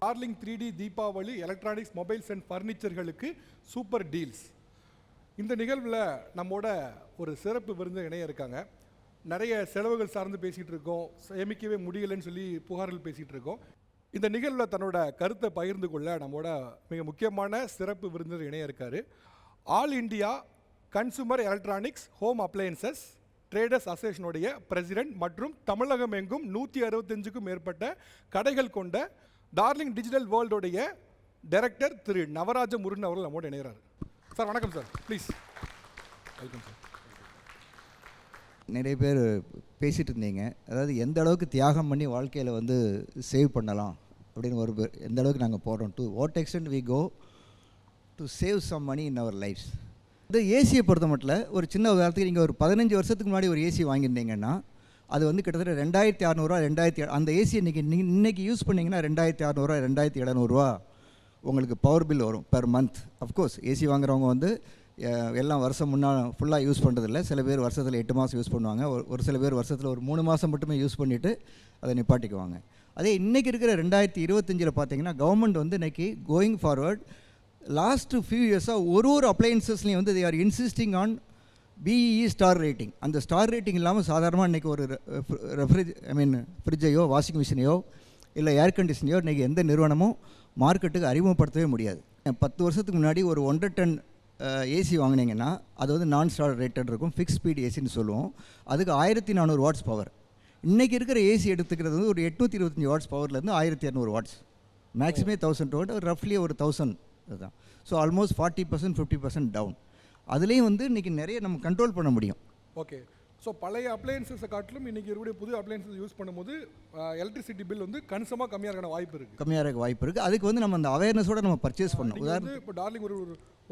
Darling 3D Deepavali electronics mobiles and ஃபர்னிச்சர்களுக்கு super deals. இந்த நிகழ்வில் நம்மோட ஒரு சிறப்பு விருந்து இணைய இருக்காங்க. நிறைய செலவுகள் சார்ந்து பேசிகிட்டு இருக்கோம், சேமிக்கவே முடியலைன்னு சொல்லி புகார்கள் பேசிகிட்டு இருக்கோம். இந்த நிகழ்வில் தன்னோட கருத்தை பகிர்ந்து கொள்ள நம்மோட மிக முக்கியமான சிறப்பு விருந்தினர் இணைய இருக்கார். All India consumer electronics home appliances traders அசோசியேஷனுடைய பிரசிடென்ட் மற்றும் தமிழகம் எங்கும் 165க்கும் மேற்பட்ட கடைகள் கொண்ட டார்லிங் டிஜிட்டல் வேர்ல்டுடைய டைரக்டர் திரு நவராஜ முருகன் அவர்கள் நம்மோடு இணைகிறார். சார் வணக்கம் சார், ப்ளீஸ் வெல்கம் சார். நிறைய பேர் பேசிகிட்டு இருந்தீங்க, அதாவது எந்த அளவுக்கு தியாகம் பண்ணி வாழ்க்கையில் வந்து சேவ் பண்ணலாம் அப்படின்னு ஒரு பேர் எந்த அளவுக்கு நாங்கள் போகிறோம், to what extent we go to save some money in our lives. இந்த ஏசியை பொறுத்த மட்டும் ஒரு சின்ன உதாரணத்துக்கு நீங்கள் ஒரு 15 வருஷத்துக்கு முன்னாடி ஒரு ஏசி வாங்கியிருந்தீங்கன்னா அது வந்து கிட்டத்தட்ட 2600 அந்த ஏசி இன்றைக்கி யூஸ் பண்ணிங்கன்னா 2600 2700 உங்களுக்கு பவர் பில் வரும் பெர் மந்த். அஃப்கோர்ஸ் ஏசி வாங்குறவங்க வந்து எல்லாம் வருஷம் ஃபுல்லாக யூஸ் பண்ணுறதில்ல. சில பேர் வருஷத்தில் 8 மாதம் யூஸ் பண்ணுவாங்க, ஒரு சில பேர் வருஷத்தில் ஒரு 3 மாதம் மட்டுமே யூஸ் பண்ணிவிட்டு அதை நிப்பாட்டிக்குவாங்க. அதே இன்றைக்கி இருக்கிற 2025 பார்த்தீங்கன்னா கவர்மெண்ட் வந்து இன்றைக்கி கோயிங் ஃபார்வர்ட் லாஸ்ட் ஃபியூ இயர்ஸாக ஒரு அப்ளையன்சஸ்லையும் வந்து they are insisting on BEE star rating. அந்த ஸ்டார் ரேட்டிங் இல்லாமல் சாதாரணமாக இன்றைக்கி ஒரு ஃப்ரிட்ஜையோ வாஷிங் மிஷினையோ இல்லை ஏர் கண்டிஷனையோ இன்றைக்கி எந்த நிறுவனமும் மார்க்கெட்டுக்கு அறிமுகப்படுத்தவே முடியாது. 10 வருஷத்துக்கு முன்னாடி ஒரு 1.5 டன் ஏசி வாங்கினீங்கன்னா அது வந்து நான் ஸ்டார் ரேட்டட் இருக்கும், ஃபிக்ஸ் ஸ்பீட் ஏசின்னு சொல்லுவோம். அதுக்கு 1400 வாட்ஸ் பவர். இன்றைக்கி இருக்கிற ஏசி எடுத்துக்கிறது வந்து ஒரு 825 வாட்ஸ் பவர்லேருந்து 1200 வாட்ஸ், மேக்ஸிமே 1200, ரஃப்லி ஒரு 1000 அதுதான். So almost 40% 50% down. அதுலேயும் வந்து இன்றைக்கி நிறைய நம்ம கண்ட்ரோல் பண்ண முடியும். ஓகே, ஸோ பழைய அப்ளையன்சஸை காட்டிலும் இன்றைக்கி இருக்கக்கூடிய புது அப்ளையன்சஸ் யூஸ் பண்ணும்போது எலக்ட்ரிசிட்டி பில் வந்து கணிசமாக கம்மியாக இருக்க வாய்ப்பு இருக்குது. அதுக்கு வந்து நம்ம அந்த அவேர்னஸோடு நம்ம பர்ச்சேஸ் பண்ணணும். உதாரணத்துக்கு இப்போ டார்லிங் ஒரு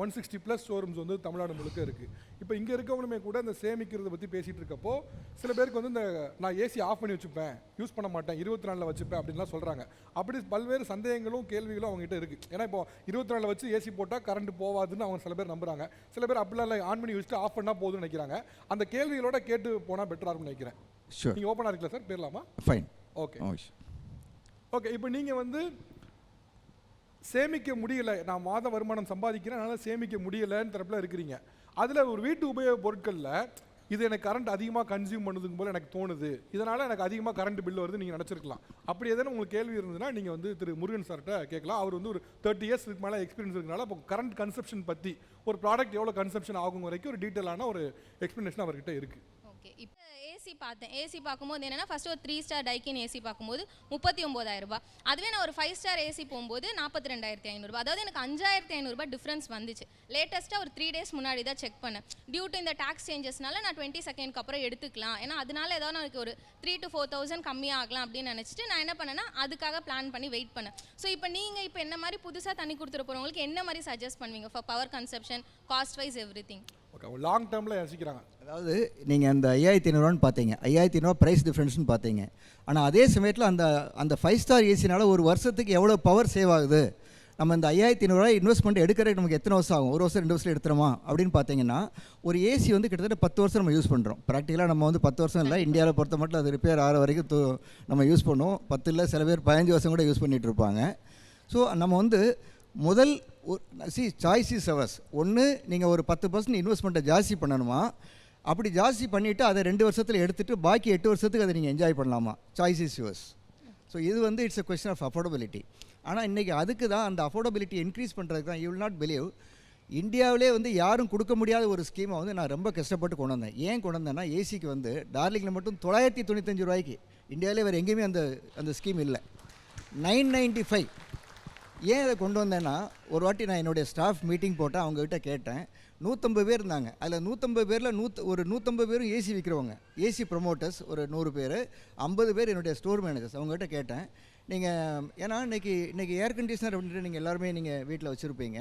160+ ஷோரூம்ஸ் வந்து தமிழ்நாடு முழுக்க இருக்குது. இப்போ இங்கே இருக்கவங்களுமே கூட இந்த சேமிக்கிறத பற்றி பேசிகிட்டு இருக்கப்போ சில பேருக்கு வந்து இந்த நான் ஏசி ஆஃப் பண்ணி வச்சுப்பேன், யூஸ் பண்ண மாட்டேன், 24 வச்சுப்பேன் அப்படின்லாம் சொல்கிறாங்க. அப்படி பல்வேறு சந்தேகங்களும் கேள்விகளும் அவங்ககிட்ட இருக்குது. ஏன்னா இப்போ 24 வச்சு ஏசி போட்டால் கரண்ட் போவாதுன்னு அவங்க சில பேர் நம்புகிறாங்க. சில பேர் அப்படிலாம் இல்லை, ஆன் பண்ணி வச்சுட்டு ஆஃப் பண்ணால் போதும்னு நினைக்கிறாங்க. அந்த கேள்விகளோட கேட்டு போனால் பெட்டராக இருக்கும்னு நினைக்கிறேன். நீங்கள் ஓப்பனாக இருக்குல்ல சார், பேரலாமா? Fine, okay okay. இப்போ நீங்கள் வந்து சேமிக்க முடியலை, நான் மாத வருமானம் சம்பாதிக்கிறேன், அதனால் சேமிக்க முடியலைன்னு தரப்பில் இருக்கிறீங்க. அதில் ஒரு வீட்டு உபயோக பொருட்களில் இது எனக்கு கரண்ட் அதிகமாக கன்சியூம் பண்ணுதுங்க போல் எனக்கு தோணுது, இதனால் எனக்கு அதிகமாக கரண்ட் பில் வருது நீங்கள் நினச்சிருக்கலாம். அப்படி எதனா உங்களுக்கு கேள்வி இருந்ததுன்னா நீங்கள் வந்து திரு முருகன் சார்கிட்ட கேட்கலாம். அவர் வந்து ஒரு 30 இயர்ஸ் மேலே எக்ஸ்பீரியன்ஸ் இருக்கனால இப்போ கரண்ட் கன்சப்ஷன் பற்றி ஒரு ப்ராடக்ட் எவ்வளோ கன்சப்ஷன் ஆகும் வரைக்கும் ஒரு டீட்டெயிலான ஒரு எக்ஸ்ப்ளனேஷன் அவர்கிட்ட இருக்குது. ஓகே, இப்போ ஏசி பார்த்தேன். ஏசி பார்க்கும்போது என்னென்னா ஃபஸ்ட்டு ஒரு 3 ஸ்டார் டைக்கின் ஏசி பார்க்கும்போது 39,000 ரூபாய். அதுவே நான் ஒரு 5 ஸ்டார் ஏசி போகும்போது 42,500 ரூபாய். அதாவது எனக்கு 5,500 ரூபாய் டிஃப்ரென்ஸ் வந்துச்சு. லேட்டஸ்ட்டாக ஒரு 3 டேஸ் முன்னாடி தான் செக் பண்ணேன். டியூ டு இந்த டாக்ஸ் சேஞ்சஸ்னால நான் 20 செகண்ட்க்கு அப்புறம் எடுத்துக்கலாம், ஏன்னா அதனால ஏதாவது எனக்கு ஒரு 3,000 to 4,000 கம்மியாகலாம் அப்படின்னு நினச்சிட்டு நான் என்ன பண்ணேன்னா அதுக்காக பிளான் பண்ணி வெயிட் பண்ணேன். ஸோ இப்போ நீங்கள் இப்போ என்ன மாதிரி புதுசாக தண்ணி கொடுத்துட போகிறவங்களுக்கு என்ன மாதிரி சஜஸ்ட் பண்ணுவீங்க for power consumption, cost wise, everything? Okay, long டேர்மில் யோசிக்கிறாங்க. அதாவது நீங்கள் அந்த 5,500 பார்த்தீங்க, 5,500 ப்ரைஸ் டிஃப்ரென்ஸ்னு பார்த்தீங்க. ஆனால் அதே சமயத்தில் அந்த 5 ஸ்டார் ஏசினால் ஒரு வருஷத்துக்கு எவ்வளோ பவர் சேவ் ஆகுது, நம்ம இந்த 5,500 இன்வெஸ்ட்மெண்ட் எடுக்கிறதுக்கு நமக்கு எத்தனை வருஷம் ஆகும், 1 வருஷம் 2 வருஷம் எடுத்துகிறோமா அப்படின்னு பார்த்தீங்கன்னா ஒரு ஏசி வந்து கிட்டத்தட்ட 10 வருஷம் நம்ம யூஸ் பண்ணுறோம். ப்ராக்டிக்கலாக நம்ம வந்து 10 வருஷம் இல்லை, இந்தியாவில் பொறுத்த மட்டும் அது ரிப்பேர் ஆகிற வரைக்கும் நம்ம யூஸ் பண்ணுவோம். 10 இல்லை, சில பேர் 15 வருஷம் கூட யூஸ் பண்ணிகிட்டு இருப்பாங்க. ஸோ நம்ம வந்து முதல் சாய்ஸ் இஸ் அவர்ஸ். ஒன்று நீங்கள் ஒரு 10% இன்வெஸ்ட்மெண்ட்டை ஜாஸ்தி பண்ணணுமா, அப்படி ஜாஸ்தி பண்ணிவிட்டு அதை 2 வருஷத்தில் எடுத்துகிட்டு பாக்கி 8 வருஷத்துக்கு அதை நீங்கள் என்ஜாய் பண்ணலாமா, சாய்ஸ் இஸ் யுவர்ஸ். ஸோ இது வந்து it's a question of affordability. ஆனால் இன்றைக்கி அதுக்கு தான் அந்த அஃபோர்டபிலிட்டி இன்க்ரீஸ் பண்ணுறதுக்கு தான் யூ வில் நாட் பிலீவ் இந்தியாவிலே வந்து யாரும் கொடுக்க முடியாத ஒரு ஸ்கீமை வந்து நான் ரொம்ப கஷ்டப்பட்டு கொண்டு வந்தேன். ஏன் கொண்டு வந்தேன்னா ஏசிக்கு வந்து டார்லிங்கில் மட்டும் 995 ரூபாய்க்கு, இந்தியாவிலே வேறு எங்கேயுமே அந்த ஸ்கீம் இல்லை. 995. ஏன் அதை கொண்டு வந்தேன்னா ஒரு வாட்டி நான் என்னுடைய ஸ்டாஃப் மீட்டிங் போட்டேன், அவங்ககிட்ட கேட்டேன். 150 பேர் இருந்தாங்க. அதில் 150 பேரில் 150 பேரும் ஏசி விற்கிறவங்க, ஏசி ப்ரொமோட்டர்ஸ் ஒரு 100 பேர், 50 பேர் என்னுடைய ஸ்டோர் மேனேஜர்ஸ். அவங்ககிட்ட கேட்டேன், நீங்கள் ஏன்னா இன்றைக்கி ஏர் கண்டிஷனர் அப்படின்ட்டு நீங்கள் எல்லாருமே நீங்கள் வீட்டில் வச்சுருப்பீங்க.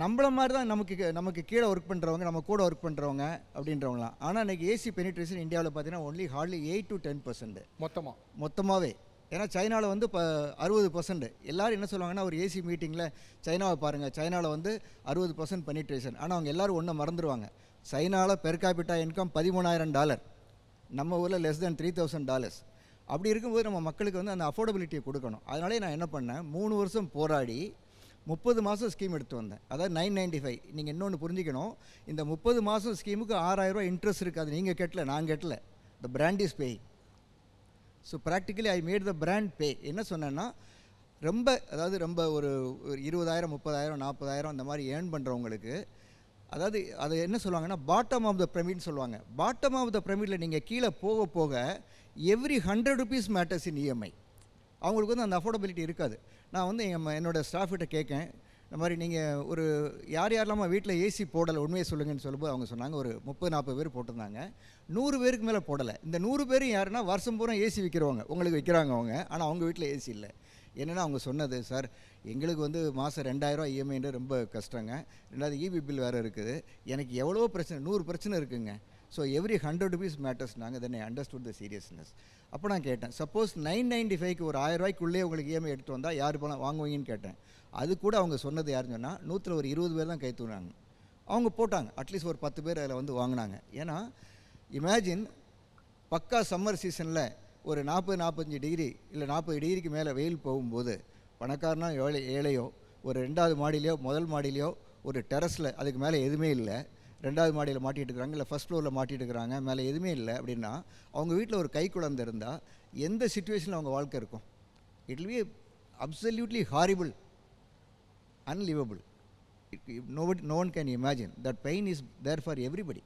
நம்மள மாதிரி தான் நமக்கு கீழே ஒர்க் பண்ணுறவங்க, நம்ம கூட ஒர்க் பண்ணுறவங்க அப்படின்றவங்களாம். ஆனால் இன்றைக்கி ஏசி பெனிட்ரேஷன் இந்தியாவில் பார்த்தீங்கன்னா ஒன்லி ஹார்ட்லி 8 to 10% மொத்தமாகவே. ஏன்னா சைனாவில் வந்து இப்போ 60%. எல்லோரும் என்ன சொல்லுவாங்கன்னா ஒரு ஏசி மீட்டிங்கில் சைனாவை பாருங்கள், சைனாவில் வந்து 60% பெனிட்ரேஷன். ஆனால் அவங்க எல்லோரும் ஒன்றை மறந்துடுவாங்க, சைனாவில் பெர் கேபிட்டா இன்கம் $13,000, நம்ம ஊரில் less than $3,000. அப்படி இருக்கும்போது நம்ம மக்களுக்கு வந்து அந்த அஃபோர்டபிலிட்டியை கொடுக்கணும். அதனாலே நான் என்ன பண்ணேன், 3 வருஷம் போராடி 30 மாதம் ஸ்கீம் எடுத்து வந்தேன். அதாவது 995. நீங்கள் இன்னொன்று புரிஞ்சுக்கணும், இந்த 30 மாதம் ஸ்கீமுக்கு 6000 ரூபா இன்ட்ரெஸ்ட் இருக்காது. நீங்கள் கட்டல, நான் கட்டல. The brand is paying. So practically I made the brand pay. என்ன சொன்னேன்னா, ரொம்ப ஒரு 20,000 30,000 40,000 அந்த மாதிரி ஏர்ன் பண்ணுறவங்களுக்கு, அதாவது அதை என்ன சொல்லுவாங்கன்னா பாட்டம் ஆஃப் த பிரமிட்னு சொல்லுவாங்க. பாட்டம் ஆஃப் த பிரமிடில் நீங்கள் கீழே போக போக எவ்ரி 100 rupees மேட்டர்ஸ் இன் இஎம்ஐ. அவங்களுக்கு வந்து அந்த அஃபோர்டபிலிட்டி இருக்காது. நான் வந்து என்னோடய ஸ்டாஃப்கிட்ட கேட்கேன், இந்த மாதிரி நீங்கள் ஒரு யாரெல்லாமா வீட்டில் ஏசி போடலை உண்மையை சொல்லுங்கன்னு சொல்லும்போது அவங்க சொன்னாங்க ஒரு 30-40 பேர் போட்டிருந்தாங்க. 100 பேருக்கு மேலே போடலை. இந்த 100 பேரும் யாருன்னா வருஷம் பூரா ஏசி விற்கிறவங்க, உங்களுக்கு விற்கிறாங்க அவங்க, ஆனால் அவங்க வீட்டில் ஏசி இல்லை. என்னென்னா அவங்க சொன்னது, சார் எங்களுக்கு வந்து மாதம் 2000 ரூபா இஎம்ஐன்னு ரொம்ப கஷ்டங்க, 2வது இபி பில் வேறு இருக்குது, எனக்கு எவ்வளோ பிரச்சனை 100 பிரச்சனை இருக்குங்க. So every 100 rupees matters. நாங்கள் தென் ஐ அண்டர்ஸ்டுட் த சீரியஸ்னஸ். அப்போ நான் கேட்டேன், சப்போஸ் 995க்கு ஒரு 1000 ரூபாய்க்குள்ளே உங்களுக்கு இஎம்ஐ எடுத்து வந்தால் யார் போனால் வாங்குவீங்கன்னு கேட்டேன். அது கூட அவங்க சொன்னது யாருன்னு சொன்னால் 100ல் ஒரு 20 பேர் தான் கை தூக்குனாங்க. அவங்க போட்டாங்க, அட்லீஸ்ட் ஒரு 10 பேர் அதில் வந்து வாங்கினாங்க. ஏன்னா இமேஜின் பக்கா சம்மர் சீசனில் ஒரு 40-45 டிகிரி இல்லை 40 டிகிரிக்கு மேலே வெயில் போகும்போது பணக்காரனா ஏழையோ ஒரு 2வது மாடியிலையோ முதல் மாடியிலையோ ஒரு டெரஸில் அதுக்கு மேலே எதுவுமே இல்லை, 2வது மாடியில் மாட்டிகிட்டு இருக்கிறாங்க, இல்லை ஃபஸ்ட் ஃப்ளோரில் மாட்டிகிட்டு இருக்கிறாங்க, மேலே எதுவுமே இல்லை அப்படின்னா அவங்க வீட்டில் ஒரு கை குழந்தை இருந்தால் எந்த சுச்சுவேஷனில் அவங்க வாழ்க்கை இருக்கும்? It will be absolutely horrible, unlivable. no one can imagine. that pain is there for everybody.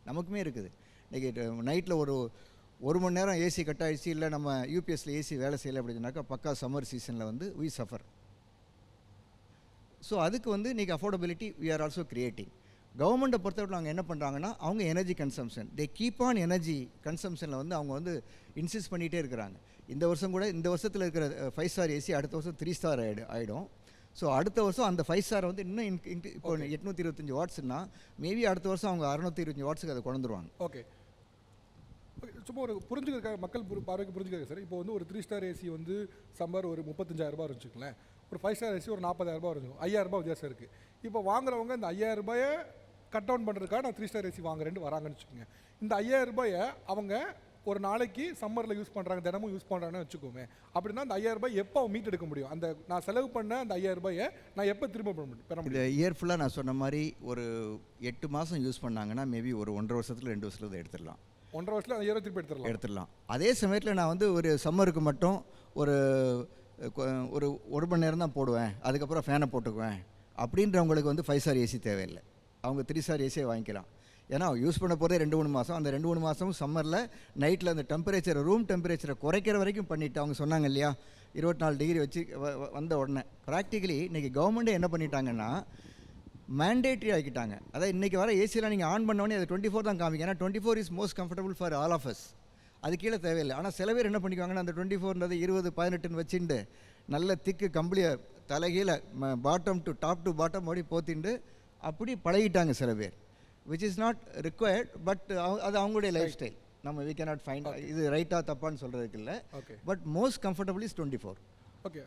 நமக்குமே இருக்குது. இன்றைக்கி நைட்டில் ஒரு மணி நேரம் ஏசி கட் ஆகிடுச்சு, இல்லை நம்ம யூபிஎஸ்சில் ஏசி வேலை செய்யலை அப்படின்னாக்கா பக்கா சம்மர் சீசனில் வந்து we suffer. ஸோ அதுக்கு வந்து இன்றைக்கி affordability we are also creating. கவர்மெண்ட்டை பொறுத்தவரை அவங்க என்ன பண்ணுறாங்கன்னா, அவங்க energy consumption, they keep on energy கன்சம்ஷனில் வந்து அவங்க வந்து இன்சிஸ்ட் பண்ணிகிட்டே இருக்கிறாங்க. இந்த வருஷம் கூட, இந்த வருஷத்தில் இருக்கிற 5 ஸ்டார் ஏசி அடுத்த வருஷம் 3 ஸ்டார் ஆகிடும். ஸோ அடுத்த வருஷம் அந்த 5 ஸ்டாரை வந்து இன்னும் இப்போ 825 வாட்ஸ்னா மேபி அடுத்த வருஷம் அவங்க 625 வாட்ஸுக்கு அதை கொண்டுருவாங்க. ஓகே, சும்மா ஒரு புரிஞ்சுக்கிறதுக்காக, மக்கள் பார்வைக்கு புரிஞ்சுக்கிறாங்க சார். இப்போ வந்து ஒரு 3 ஸ்டார் ஏசி வந்து சம்பர் ஒரு 35,000 ரூபாய் வச்சுக்கோங்களேன், ஒரு 5 ஸ்டார் ஏசி ஒரு 40,000 ரூபாய் இருக்கும், 5,000 ரூபாய் வித்தியாசம் இருக்குது. இப்போ வாங்குறவங்க இந்த 5,000 ரூபாயை கட் டவுன் பண்ணுறதுக்காக நான் 3 ஸ்டார் ஏசி வாங்குறேன்னு வராங்கன்னு வச்சுக்கோங்க. இந்த 5,000 ரூபாயை அவங்க ஒரு நாளைக்கு சம்மரில் யூஸ் பண்ணுறாங்க, தினமும் யூஸ் பண்ணுறாங்கன்னு வச்சுக்கோமே. அப்படின்னா அந்த 5,000 ரூபாய் எப்போ மீட் எடுக்க முடியும்? அந்த நான் செலவு பண்ண அந்த 5,000 ரூபாயை நான் எப்போ திரும்ப பெற முடியும்? இந்த இயர் ஃபுல்லாக நான் சொன்ன மாதிரி ஒரு 8 மாதம் யூஸ் பண்ணாங்கன்னா மேபி ஒரு 1.5 வருஷத்தில் 2 வருஷத்தில் அதை எடுத்துடலாம். 1.5 வருஷத்தில் அந்த 5,000 திருப்பி எடுத்துடலாம். அதே சமயத்தில் நான் வந்து ஒரு சம்மருக்கு மட்டும் ஒரு 1 மணி நேரம் தான் போடுவேன், அதுக்கப்புறம் ஃபேனை போட்டுக்குவேன் அப்படின்றவங்களுக்கு வந்து 5 ஸ்டார் ஏசி தேவையில்லை. அவங்க 3 ஸ்டார் ஏசியை வாங்கிக்கலாம். ஏன்னா யூஸ் பண்ண போகிறதே 2-3 மாதம். அந்த 2-3 மாதமும் சம்மரில் நைட்டில் அந்த டெம்பரேச்சரை, ரூம் டெம்பரேச்சரை குறைக்கிற வரைக்கும் பண்ணிவிட்டு, அவங்க சொன்னாங்க இல்லையா 24 டிகிரி வச்சு வந்த உடனே ப்ராக்டிக்கலி இன்றைக்கி கவர்மெண்ட்டே என்ன பண்ணிட்டாங்கன்னா மேண்டேட்ரி ஆக்கிட்டாங்க. அதாவது இன்றைக்கி வர ஏசியெலாம் நீங்கள் ஆன் பண்ணோடனே அது 24 தான் காமிக்கும். ஏன்னா 24 is most comfortable for all of us. அது கீழே தேவையில்லை. ஆனால் சில பேர் என்ன பண்ணிக்குவாங்கன்னா அந்த 24ன்றது 20-18ன்னு வச்சுட்டு நல்ல திக்கு கம்பளியை தலைகீழ bottom to top to bottom அப்படி போத்திண்டு அப்படி பழகிட்டாங்க சில பேர். which is not required, but அது அவங்களுடைய லைஃப் ஸ்டைல். நம்ம we cannot find இது ரைட்டாக தப்பான்னு சொல்கிறதுக்கு இல்லை. But most comfortable is 24. Okay.